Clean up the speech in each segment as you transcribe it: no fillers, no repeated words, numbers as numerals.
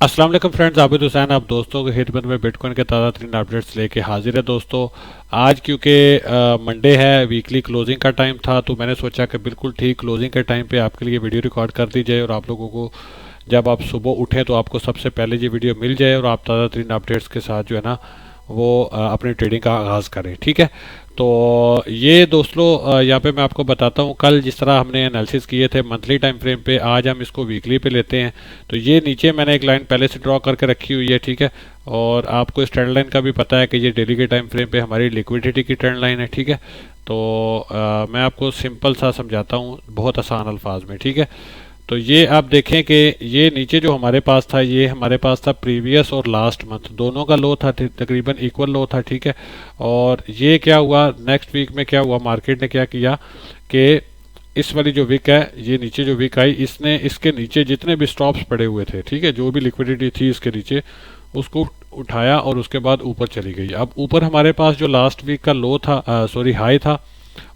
अस्सलाम वालेकुम फ्रेंड्स, आबिद हुसैन आप दोस्तों की खिदमत में बिटकॉइन के ताज़ा तरीन अपडेट्स लेके हाजिर है दोस्तों। आज क्योंकि मंडे है, वीकली क्लोजिंग का टाइम था, तो मैंने सोचा कि बिल्कुल ठीक क्लोजिंग के टाइम पे आपके लिए वीडियो रिकॉर्ड कर दी जाए और आप लोगों को जब आप सुबह उठें तो आपको सबसे पहले ये वीडियो मिल जाए और आप ताज़ा तरीन अपडेट्स के साथ जो है ना वो अपनी ट्रेडिंग का आगाज़ करें। ठीक है, तो ये दोस्तों यहाँ पे मैं आपको बताता हूँ, कल जिस तरह हमने एनालिसिस किए थे मंथली टाइम फ्रेम पे, आज हम इसको वीकली पे लेते हैं। तो ये नीचे मैंने एक लाइन पहले से ड्रॉ करके रखी हुई है, ठीक है। और आपको इस ट्रेंड लाइन का भी पता है कि ये डेली के टाइम फ्रेम पे हमारी लिक्विडिटी की ट्रेंड लाइन है, ठीक है। तो मैं आपको सिंपल सा समझाता हूँ बहुत आसान अल्फाज में, ठीक है। तो ये आप देखें कि ये नीचे जो हमारे पास था, ये हमारे पास था प्रीवियस और लास्ट मंथ दोनों का लो था, तकरीबन इक्वल लो था, ठीक है। और ये क्या हुआ नेक्स्ट वीक में, क्या हुआ मार्केट ने क्या किया कि इस वाली जो विक है, ये नीचे जो विक आई, इसने इसके नीचे जितने भी स्टॉप्स पड़े हुए थे, ठीक है, जो भी लिक्विडिटी थी इसके नीचे, उसको उठाया और उसके बाद ऊपर चली गई। अब ऊपर हमारे पास जो लास्ट वीक का लो था, सॉरी हाई था,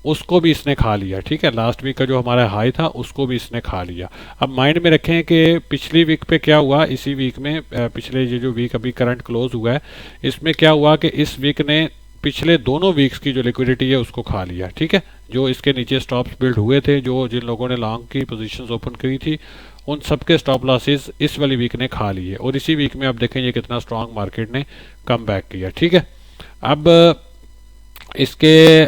उसको भी इसने खा लिया, ठीक है। लास्ट वीक का जो हमारा हाई था उसको भी इसने खा लिया। अब माइंड में रखें कि पिछली वीक पे क्या हुआ, इसी वीक में पिछले ये जो वीक अभी करंट क्लोज हुआ है, इसमें क्या हुआ कि इस वीक ने पिछले दोनों वीक्स की जो लिक्विडिटी है उसको खा लिया, ठीक है। जो इसके नीचे स्टॉप्स बिल्ड हुए थे, जो जिन लोगों ने लॉन्ग की पोजीशंस ओपन करी थी, उन सबके स्टॉप लॉसेस इस वाली वीक ने खा लिए और इसी वीक में आप देखें ये कितना स्ट्रांग मार्केट ने कम बैक किया, ठीक है। अब इसके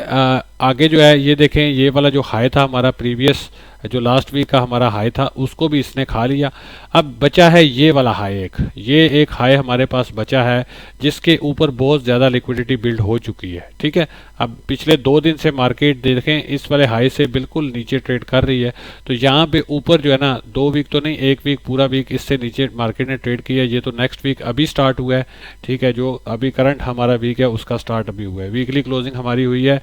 आगे जो है ये देखें, ये वाला जो हाई था हमारा प्रीवियस, जो लास्ट वीक का हमारा हाई था, उसको भी इसने खा लिया। अब बचा है ये वाला हाई, ये एक हाई हमारे पास बचा है जिसके ऊपर बहुत ज़्यादा लिक्विडिटी बिल्ड हो चुकी है, ठीक है। अब पिछले 2 दिन से मार्केट देखें इस वाले हाई से बिल्कुल नीचे ट्रेड कर रही है। तो यहाँ पे ऊपर जो है ना, 2 वीक तो नहीं, 1 वीक पूरा वीक इससे नीचे मार्केट ने ट्रेड किया। ये तो नेक्स्ट वीक अभी स्टार्ट हुआ है, ठीक है। जो अभी करंट हमारा वीक है उसका स्टार्ट अभी हुआ है। वीकली क्लोजिंग हमारी हुई है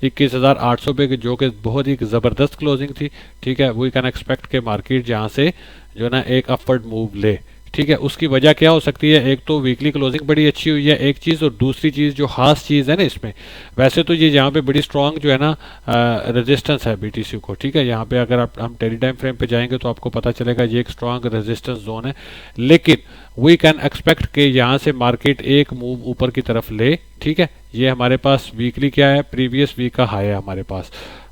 21,800 पे की, जो कि बहुत ही ज़बरदस्त क्लोजिंग थी, ठीक है। वी कैन एक्सपेक्ट के मार्केट जहाँ से जो है ना एक अपवर्ड मूव ले, ठीक है। उसकी वजह क्या हो सकती है, एक तो वीकली क्लोजिंग बड़ी अच्छी हुई है एक चीज़, और दूसरी चीज़ जो खास चीज़ है ना इसमें, वैसे तो ये यहाँ पे बड़ी स्ट्रांग जो है ना रेजिस्टेंस है बीटीसी को, ठीक है। यहाँ पे अगर आप हम टेली टाइम फ्रेम पे जाएंगे तो आपको पता चलेगा ये एक स्ट्रांग रेजिस्टेंस जोन है। लेकिन वी कैन एक्सपेक्ट के यहाँ से मार्केट एक मूव ऊपर की तरफ ले, ठीक है। ये हमारे पास वीकली क्या है, प्रीवियस वीक का हाई है हमारे पास।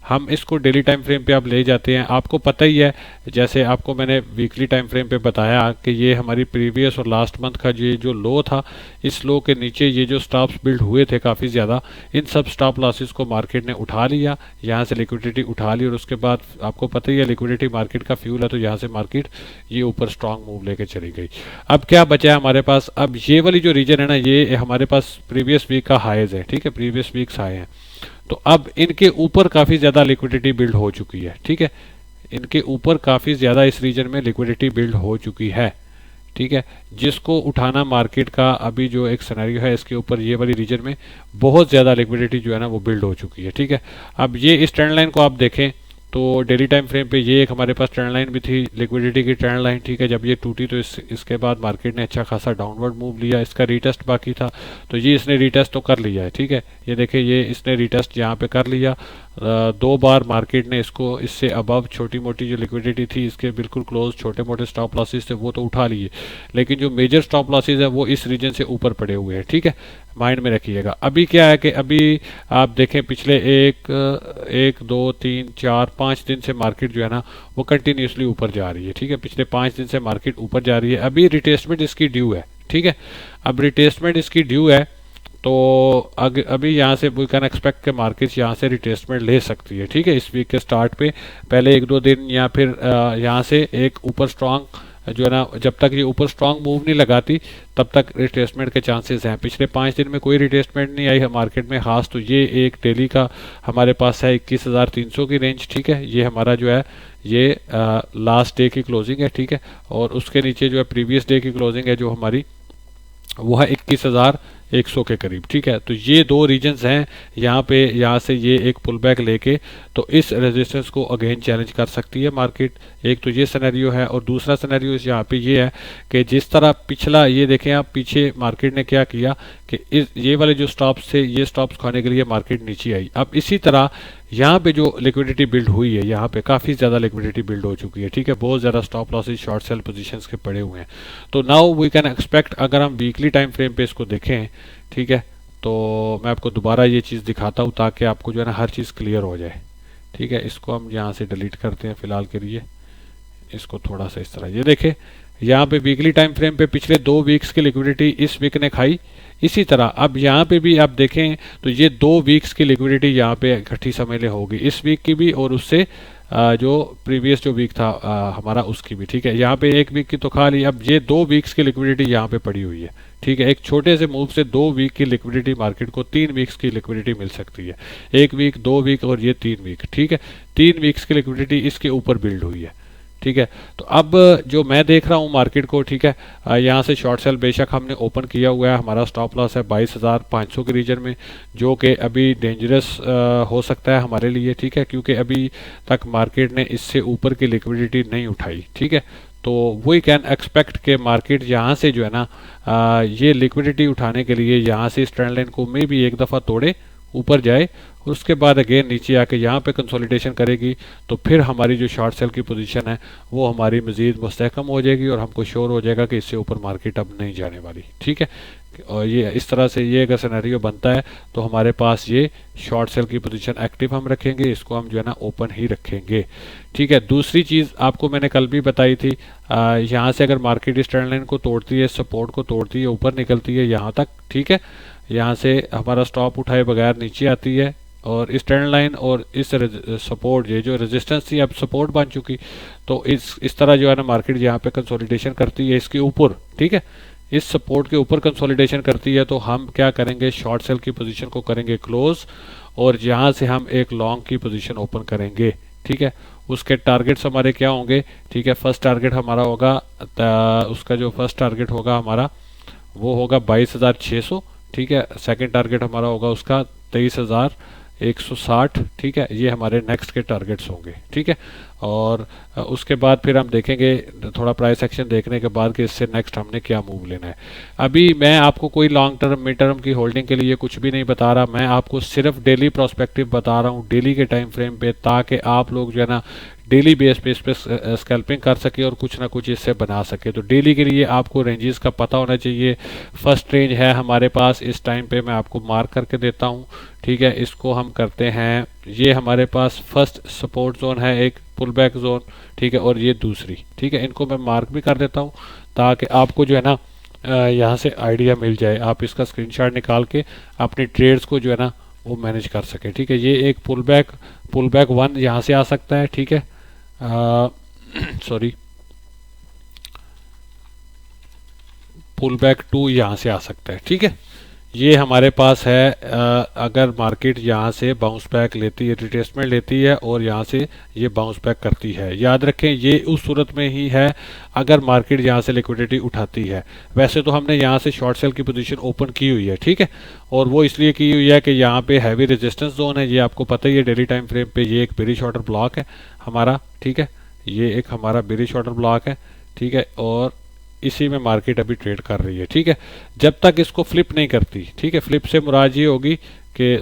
हम इसको डेली टाइम फ्रेम पे आप ले जाते हैं, आपको पता ही है, जैसे आपको मैंने वीकली टाइम फ्रेम पे बताया कि ये हमारी प्रीवियस और लास्ट मंथ का ये जो लो था, इस लो के नीचे ये जो स्टॉप्स बिल्ड हुए थे काफ़ी ज़्यादा, इन सब स्टॉप लॉसेस को मार्केट ने उठा लिया, यहाँ से लिक्विडिटी उठा ली और उसके बाद आपको पता ही है लिक्विडिटी मार्केट का फ्यूल है, तो यहाँ से मार्केट ये ऊपर स्ट्रांग मूव लेके चली गई। अब क्या बचा है हमारे पास, अब ये वाली जो रीजन है ना, ये हमारे पास प्रीवियस वीक का हाईज है, ठीक है, प्रीवियस वीक्स हाई है। तो अब इनके ऊपर काफ़ी ज़्यादा लिक्विडिटी बिल्ड हो चुकी है, ठीक है। इनके ऊपर काफ़ी ज़्यादा इस रीजन में लिक्विडिटी बिल्ड हो चुकी है, ठीक है। जिसको उठाना मार्केट का अभी जो एक सिनेरियो है, इसके ऊपर ये वाली रीजन में बहुत ज़्यादा लिक्विडिटी जो है ना वो बिल्ड हो चुकी है, ठीक है। अब ये इस ट्रेंड लाइन को आप देखें तो डेली टाइम फ्रेम पे ये एक हमारे पास ट्रेंड लाइन भी थी, लिक्विडिटी की ट्रेंड लाइन, ठीक है। जब ये टूटी तो इसके बाद मार्केट ने अच्छा खासा डाउनवर्ड मूव लिया, इसका रीटेस्ट बाकी था, तो ये इसने रीटेस्ट तो कर लिया है, ठीक है। ये देखिए ये इसने रीटेस्ट यहाँ पे कर लिया, 2 बार मार्केट ने इसको इससे अबव छोटी मोटी जो लिक्विडिटी थी इसके बिल्कुल क्लोज छोटे मोटे स्टॉप लॉसेस थे वो तो उठा लिए, लेकिन जो मेजर स्टॉप लॉसेस है वो इस रीजन से ऊपर पड़े हुए हैं, ठीक है। माइंड में रखिएगा। अभी क्या है कि अभी आप देखें पिछले एक दो तीन चार 5 दिन से मार्केट जो है ना वो कंटिन्यूसली ऊपर जा रही है, ठीक है। पिछले 5 दिन से मार्केट ऊपर जा रही है। अभी रिटेस्टमेंट इसकी ड्यू है, ठीक है। अब रिटेस्टमेंट इसकी ड्यू है, तो अभी यहाँ से वी कैन एक्सपेक्ट के मार्केट यहाँ से रिटेस्टमेंट ले सकती है, ठीक है। इस वीक के स्टार्ट पे पहले 1-2 दिन या फिर यहाँ से एक ऊपर स्ट्रांग जो है ना, जब तक ये ऊपर स्ट्रांग मूव नहीं लगाती तब तक रिटेस्टमेंट के चांसेस हैं। पिछले 5 दिन में कोई रिटेस्टमेंट नहीं आई है मार्केट में खास, तो ये एक डेली का हमारे पास है 21,300 की रेंज, ठीक है। ये हमारा जो है ये लास्ट डे की क्लोजिंग है, ठीक है। और उसके नीचे जो है प्रीवियस डे की क्लोजिंग है जो हमारी वो है 100 के करीब। ठीक है, तो ये दो रीजंस हैं यहाँ पे, यहाँ से ये एक पुल बैक लेके तो इस रेजिस्टेंस को अगेन चैलेंज कर सकती है मार्केट। एक तो ये सिनेरियो है, और दूसरा सिनेरियो यहाँ पे ये है कि जिस तरह पिछला ये देखें आप, पीछे मार्केट ने क्या किया कि ये वाले जो स्टॉप्स थे, ये स्टॉप्स खाने के लिए मार्केट नीचे आई। अब इसी तरह यहाँ पे जो लिक्विडिटी बिल्ड हुई है, यहाँ पे काफ़ी ज़्यादा लिक्विडिटी बिल्ड हो चुकी है। ठीक है, बहुत ज़्यादा stop losses short cell positions के पड़े हुए हैं। तो नाउ वी कैन एक्सपेक्ट, अगर हम वीकली टाइम फ्रेम पे इसको देखें, ठीक है, तो मैं आपको दोबारा ये चीज़ दिखाता हूँ ताकि आपको जो है ना हर चीज़ क्लियर हो जाए। ठीक है, इसको हम यहाँ से डिलीट करते हैं फिलहाल के लिए, इसको थोड़ा सा इस तरह। ये देखें यहाँ पे वीकली टाइम फ्रेम पे पिछले 2 वीक्स की लिक्विडिटी इस वीक ने खाई। इसी तरह अब यहाँ पे भी आप देखें तो ये 2 वीक्स की लिक्विडिटी यहाँ पे इकट्ठी समझ ले होगी, इस वीक की भी और उससे जो प्रीवियस जो वीक था हमारा उसकी भी। ठीक है, यहाँ पे 1 वीक की तो खा ली, अब ये 2 वीक्स की लिक्विडिटी यहाँ पे पड़ी हुई है। ठीक है, एक छोटे से मूव से 2 वीक की लिक्विडिटी मार्केट को 3 वीक्स की लिक्विडिटी मिल सकती है। 1 वीक, 2 वीक और ये 3 वीक। ठीक है, 3 वीक्स की लिक्विडिटी इसके ऊपर बिल्ड हुई है। ठीक है, तो अब जो मैं देख रहा हूँ मार्केट को, ठीक है, यहाँ से शॉर्ट सेल बेशक हमने ओपन किया हुआ है, हमारा स्टॉप लॉस है 22,500 के रीजन में, जो कि अभी डेंजरस हो सकता है हमारे लिए। ठीक है, क्योंकि अभी तक मार्केट ने इससे ऊपर की लिक्विडिटी नहीं उठाई। ठीक है, तो वी कैन एक्सपेक्ट के मार्केट यहाँ से जो है ना ये लिक्विडिटी उठाने के लिए यहाँ से इस ट्रेंड लाइन को मे भी एक दफ़ा तोड़े, ऊपर जाए, उसके बाद अगेन नीचे आके यहाँ पे कंसोलिडेशन करेगी, तो फिर हमारी जो शॉर्ट सेल की पोजीशन है वो हमारी मज़ीद मुस्तहकम हो जाएगी और हमको श्योर हो जाएगा कि इससे ऊपर मार्केट अब नहीं जाने वाली। ठीक है, और ये इस तरह से ये अगर सिनेरियो बनता है तो हमारे पास ये शॉर्ट सेल की पोजीशन एक्टिव हम रखेंगे, इसको हम जो है ना ओपन ही रखेंगे। ठीक है, दूसरी चीज़ आपको मैंने कल भी बताई थी, यहाँ से अगर मार्केट इस ट्रेंड लाइन को तोड़ती है, सपोर्ट को तोड़ती है, ऊपर निकलती है यहाँ तक, ठीक है, यहाँ से हमारा स्टॉप उठाए बगैर नीचे आती है, और इस ट्रेंड लाइन और इस सपोर्ट, ये जो रेजिस्टेंस थी अब सपोर्ट बन चुकी, तो इस तरह जो है ना मार्केट यहाँ पे कंसोलिडेशन करती है इसके ऊपर। ठीक है, इस सपोर्ट के ऊपर कंसोलिडेशन करती है, तो हम क्या करेंगे, शॉर्ट सेल की पोजीशन को करेंगे क्लोज, और यहाँ से हम एक लॉन्ग की पोजीशन ओपन करेंगे। ठीक है, उसके टारगेट्स हमारे क्या होंगे, ठीक है, फर्स्ट टारगेट हमारा होगा, उसका जो फर्स्ट टारगेट होगा हमारा वो होगा 22,600। ठीक है, सेकंड टारगेट हमारा होगा उसका 23,160। ठीक है, ये हमारे नेक्स्ट के टारगेट्स होंगे। ठीक है, और उसके बाद फिर हम देखेंगे थोड़ा प्राइस एक्शन देखने के बाद कि इससे नेक्स्ट हमने क्या मूव लेना है। अभी मैं आपको कोई लॉन्ग टर्म मिड टर्म की होल्डिंग के लिए कुछ भी नहीं बता रहा, मैं आपको सिर्फ डेली प्रोस्पेक्टिव बता रहा हूँ, डेली के टाइम फ्रेम पे, ताकि आप लोग जो है ना डेली बेस पे इस पे स्कैल्पिंग कर सके और कुछ ना कुछ इससे बना सके। तो डेली के लिए आपको रेंजेस का पता होना चाहिए। फर्स्ट रेंज है हमारे पास इस टाइम पे, मैं आपको मार्क करके देता हूँ। ठीक है, इसको हम करते हैं, ये हमारे पास फर्स्ट सपोर्ट जोन है, एक पुल बैक जोन। ठीक है, और ये दूसरी। ठीक है, इनको मैं मार्क भी कर देता हूँ ताकि आपको जो है ना यहाँ से आइडिया मिल जाए, आप इसका स्क्रीनशॉट निकाल के अपनी ट्रेड्स को जो है ना वो मैनेज कर सके। ठीक है, ये एक पुल बैक 1 यहाँ से आ सकता है। ठीक है, सॉरी, पुल बैक 2 यहाँ से आ सकता है। ठीक है, ये हमारे पास है। अगर मार्केट यहाँ से बाउंस बैक लेती है, रिट्रेसमेंट लेती है और यहाँ से ये बाउंस बैक करती है, याद रखें ये उस सूरत में ही है अगर मार्केट यहाँ से लिक्विडिटी उठाती है। वैसे तो हमने यहाँ से शॉर्ट सेल की पोजीशन ओपन की हुई है। ठीक है, और वो इसलिए की हुई है कि यहाँ पे हैवी रेजिस्टेंस जोन है, ये आपको पता ही है डेली टाइम फ्रेम पे, ये एक बेरिश ऑर्डर ब्लॉक है हमारा। ठीक है, ये एक हमारा बेरिश ऑर्डर ब्लॉक है। ठीक है, और इसी में मार्केट अभी ट्रेड कर रही है। ठीक है, जब तक इसको फ्लिप नहीं करती, ठीक है, फ्लिप से मुराद ये होगी कि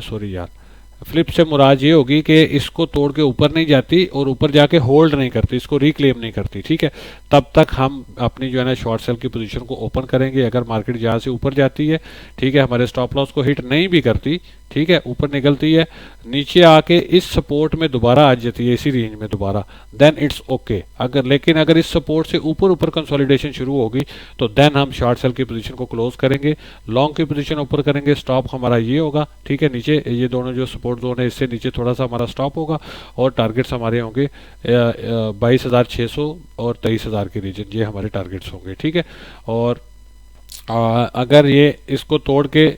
फ्लिप से मुराद ये होगी कि इसको तोड़ के ऊपर नहीं जाती और ऊपर जाके होल्ड नहीं करती, इसको रिक्लेम नहीं करती। ठीक है, तब तक हम अपनी जो है ना शॉर्ट सेल की पोजीशन को ओपन करेंगे। अगर मार्केट जहाँ से ऊपर जाती है, ठीक है, हमारे स्टॉप लॉस को हिट नहीं भी करती, ठीक है, ऊपर निकलती है, नीचे आके इस सपोर्ट में दोबारा आ जाती है, इसी रेंज में दोबारा, देन इट्स ओके। लेकिन अगर इस सपोर्ट से ऊपर कंसोलिडेशन शुरू होगी तो देन हम शॉर्ट सेल की पोजीशन को क्लोज करेंगे, लॉन्ग की पोजीशन ऊपर करेंगे, स्टॉप हमारा ये होगा। ठीक है, नीचे ये दोनों जो सपोर्ट जोन है इससे नीचे थोड़ा सा हमारा स्टॉप होगा, और टारगेट्स हमारे होंगे 22,600 और 23,000 के रीजन, ये हमारे टारगेट्स होंगे। ठीक है, और अगर ये इसको तोड़ के,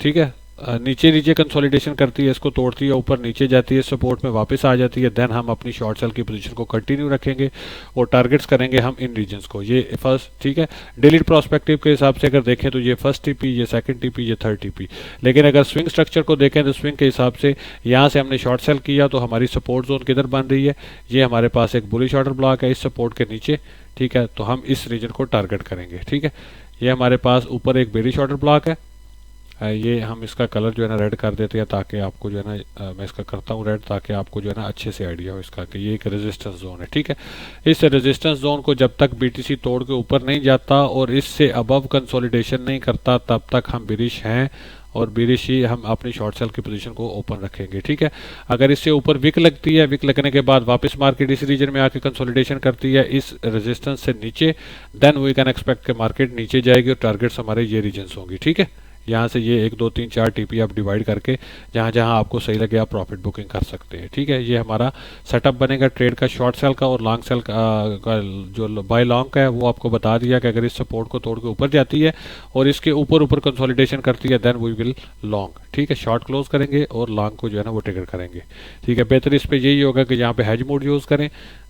ठीक है, नीचे नीचे कंसोलिडेशन करती है, इसको तोड़ती है, ऊपर नीचे जाती है, सपोर्ट में वापस आ जाती है, देन हम अपनी शॉर्ट सेल की पोजीशन को कंटिन्यू रखेंगे और टारगेट्स करेंगे हम इन रीजन्स को। ये फर्स्ट, ठीक है। डेली प्रोस्पेक्टिव के हिसाब से अगर देखें तो ये फर्स्ट टीपी, ये सेकंड टीपी, ये थर्ड टीपी। लेकिन अगर स्विंग स्ट्रक्चर को देखें तो स्विंग के हिसाब से यहाँ से हमने शॉर्ट सेल किया तो हमारी सपोर्ट जोन किधर बन रही है, ये हमारे पास एक बुलिश ऑर्डर ब्लॉक है इस सपोर्ट के नीचे, ठीक है। तो हम इस रीजन को टारगेट करेंगे, ठीक है। ये हमारे पास ऊपर एक बेरिश ऑर्डर ब्लॉक है, ये हम इसका कलर जो है ना रेड कर देते हैं ताकि आपको जो है ना, मैं इसका करता हूँ रेड ताकि आपको जो है ना अच्छे से आइडिया हो इसका कि ये एक रेजिस्टेंस जोन है, ठीक है। इस रेजिस्टेंस जोन को जब तक बीटीसी तोड़ के ऊपर नहीं जाता और इससे अबव कंसोलिडेशन नहीं करता तब तक हम बिरिश हैं और बिरिश ही हम अपनी शॉर्ट सेल की पोजीशन को ओपन रखेंगे, ठीक है। अगर इससे ऊपर विक लगती है, विक लगने के बाद वापस मार्केट इस रीजन में आके कंसोलिडेशन करती है इस रेजिस्टेंस से नीचे, देन वी कैन एक्सपेक्ट कि मार्केट नीचे जाएगी और टारगेट्स हमारे ये रीजन्स होंगी, ठीक है। यहाँ से ये 1 2 3 4 टीपी आप डिवाइड करके जहाँ जहाँ आपको सही लगे आप प्रॉफिट बुकिंग कर सकते हैं, ठीक है। ये हमारा सेटअप बनेगा ट्रेड का, शॉर्ट सेल का और लॉन्ग सेल का जो बाय लॉन्ग का है वो आपको बता दिया कि अगर इस सपोर्ट को तोड़ के ऊपर जाती है और इसके ऊपर ऊपर कंसोलिडेशन करती है देन वी विल लॉन्ग, ठीक है। शॉर्ट क्लोज करेंगे और लॉन्ग को जो है ना वो ट्रिगर करेंगे, ठीक है। बेहतर इस पर यही होगा कि यहाँ पे हेज मोड यूज़ करें,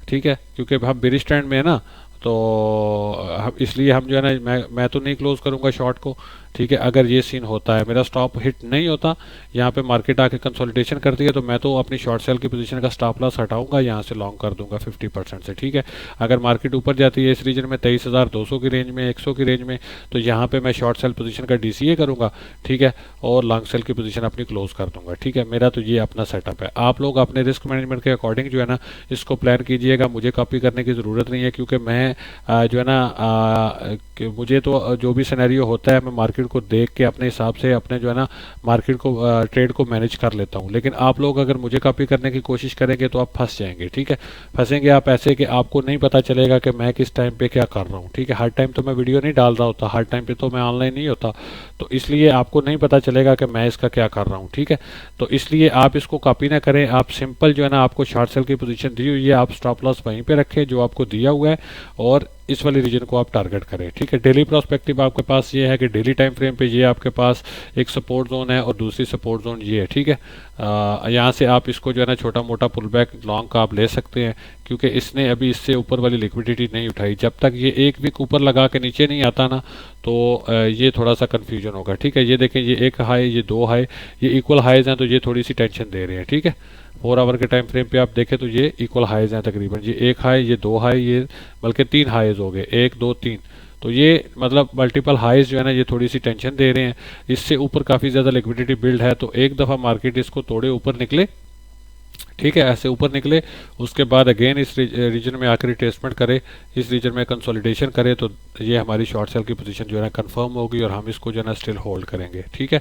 ठीक है, क्योंकि हम बेरिश ट्रेंड में है ना, तो इसलिए हम जो है ना मैं तो नहीं क्लोज करूंगा शॉर्ट को, ठीक है। अगर ये सीन होता है मेरा स्टॉप हिट नहीं होता, यहाँ पे मार्केट आके कंसोलिडेशन करती है तो मैं तो अपनी शॉर्ट सेल की पोजीशन का स्टॉप लॉस हटाऊंगा, यहाँ से लॉन्ग कर दूंगा 50% से, ठीक है। अगर मार्केट ऊपर जाती है इस रीजन में 23,200 की रेंज में, 100 की रेंज में, तो यहाँ पे मैं शॉर्ट सेल पोजीशन का डीसीए करूंगा, ठीक है, और लॉन्ग सेल की पोजीशन अपनी क्लोज कर दूंगा, ठीक है। मेरा तो ये अपना सेटअप है। आप लोग अपने रिस्क मैनेजमेंट के अकॉर्डिंग जो है ना इसको प्लान कीजिएगा, मुझे कॉपी करने की ज़रूरत नहीं है क्योंकि मैं जो है ना मुझे तो जो भी सिनेरियो होता है मैं मार्केट को देख के अपने हिसाब से अपने जो है ना मार्केट को ट्रेड को मैनेज कर लेता हूँ। लेकिन आप लोग अगर मुझे कॉपी करने की कोशिश करेंगे तो आप फंस जाएंगे, ठीक है। फंसेंगे आप ऐसे कि आपको नहीं पता चलेगा कि मैं किस टाइम पे क्या कर रहा हूँ, ठीक है। हर टाइम तो मैं वीडियो नहीं डाल रहा होता, हर टाइम पे तो मैं ऑनलाइन नहीं होता, तो इसलिए आपको नहीं पता चलेगा कि मैं इसका क्या कर रहा हूँ, ठीक है। तो इसलिए आप इसको कॉपी ना करें, आप सिंपल जो है ना आपको शॉर्ट सेल की पोजीशन दी हुई है आप स्टॉप लॉस वहीं पे रखें जो आपको दिया हुआ है और इस वाली रीजन को आप टारगेट करें, ठीक है। डेली प्रोस्पेक्टिव आपके पास ये है कि डेली टाइम फ्रेम पे ये आपके पास एक सपोर्ट जोन है और दूसरी सपोर्ट जोन ये है, ठीक है। यहाँ से आप इसको जो है ना छोटा मोटा पुल बैक लॉन्ग का आप ले सकते हैं क्योंकि इसने अभी इससे ऊपर वाली लिक्विडिटी नहीं उठाई। जब तक ये एक वीक ऊपर लगा के नीचे नहीं आता ना तो ये थोड़ा सा कन्फ्यूजन होगा, ठीक है। ये देखें ये एक हाई, ये 2 हाई, ये इक्वल हाइज हैं तो ये थोड़ी सी टेंशन दे रहे हैं, ठीक है। 4 आवर के टाइम फ्रेम पे आप देखें तो ये इक्वल हाइज हैं तकरीबन, ये 1 हाई, ये 2 हाई, ये बल्कि 3 हाइज हो गए, 1 2 3, तो ये मतलब मल्टीपल हाइज जो है ना ये थोड़ी सी टेंशन दे रहे हैं। इससे ऊपर काफ़ी ज़्यादा लिक्विडिटी बिल्ड है तो एक दफ़ा मार्केट इसको तोड़े ऊपर निकले, ठीक है, ऐसे ऊपर निकले, उसके बाद अगेन इस रीजन में आकर रिटेस्टमेंट करे, इस रीजन में कंसोलिडेशन करे तो ये हमारी शॉर्ट सेल की पोजीशन जो है ना कंफर्म होगी और हम इसको जो है ना स्टिल होल्ड करेंगे, ठीक है।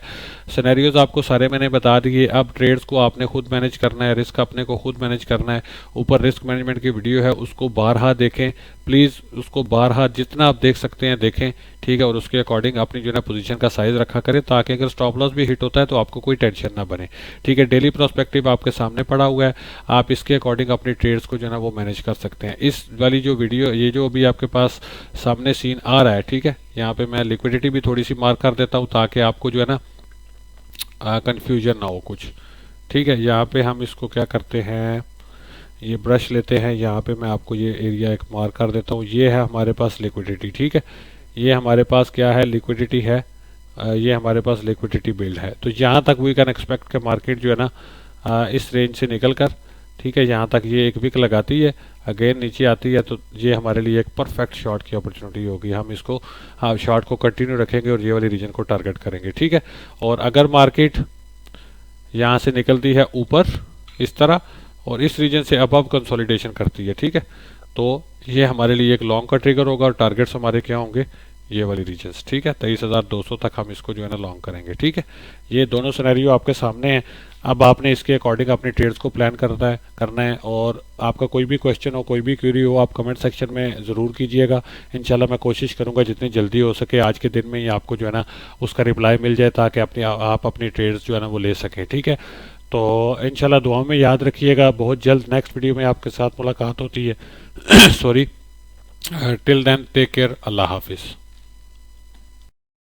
सिनेरियोज आपको सारे मैंने बता दिए, अब ट्रेड्स को आपने खुद मैनेज करना है, रिस्क अपने को खुद मैनेज करना है। ऊपर रिस्क मैनेजमेंट की वीडियो है उसको बारहा देखें प्लीज़, उसको बारहा जितना आप देख सकते हैं देखें, ठीक है, और उसके अकॉर्डिंग अपनी जो है ना पोजीशन का साइज रखा करें ताकि अगर स्टॉप लॉस भी हिट होता है तो आपको कोई टेंशन ना बने, ठीक है। डेली प्रोस्पेक्टिव आपके सामने पड़ा हुआ है, आप इसके अकॉर्डिंग अपने ट्रेड्स को जो है ना वो मैनेज कर सकते हैं। इस वाली जो वीडियो ये जो अभी आपके पास सामने सीन आ रहा है, ठीक है, यहाँ पे मैं लिक्विडिटी भी थोड़ी सी मार्क कर देता हूँ ताकि आपको जो है ना कंफ्यूजन ना हो कुछ, ठीक है। यहाँ पे हम इसको क्या करते हैं, ये ब्रश लेते हैं, यहाँ पे मैं आपको ये एरिया एक मार्क कर देता हूँ, ये है हमारे पास लिक्विडिटी, ठीक है। ये हमारे पास क्या है, लिक्विडिटी है, ये हमारे पास लिक्विडिटी बिल्ड है। तो यहाँ तक वी कैन एक्सपेक्ट कि मार्केट जो है ना इस रेंज से निकल कर, ठीक है, यहाँ तक ये एक विक लगाती है, अगेन नीचे आती है तो ये हमारे लिए एक परफेक्ट शॉर्ट की अपॉर्चुनिटी होगी। हम इसको शॉर्ट को कंटिन्यू रखेंगे और ये वाली रीजन को टारगेट करेंगे, ठीक है। और अगर मार्केट यहाँ से निकलती है ऊपर इस तरह और इस रीजन से अबव कंसोलिडेशन करती है, ठीक है, तो ये हमारे लिए एक लॉन्ग का ट्रिगर होगा और टारगेट्स हमारे क्या होंगे, ये वाली रीजन्स, ठीक है। 23,200 तक हम इसको जो है ना लॉन्ग करेंगे, ठीक है। ये दोनों सिनेरियो आपके सामने हैं, अब आपने इसके अकॉर्डिंग अपने ट्रेड्स को प्लान करना है और आपका कोई भी क्वेश्चन हो, कोई भी क्वेरी हो, आप कमेंट सेक्शन में ज़रूर कीजिएगा। इंशाल्लाह मैं कोशिश करूंगा जितनी जल्दी हो सके आज के दिन में ही आपको जो है ना उसका रिप्लाई मिल जाए ताकि आप अपनी ट्रेड्स जो है ना वो ले सकें, ठीक है। तो इंशाल्लाह दुआ में याद रखिएगा, बहुत जल्द नेक्स्ट वीडियो में आपके साथ मुलाकात होती है। Sorry, till then take care, अल्लाह हाफिज़।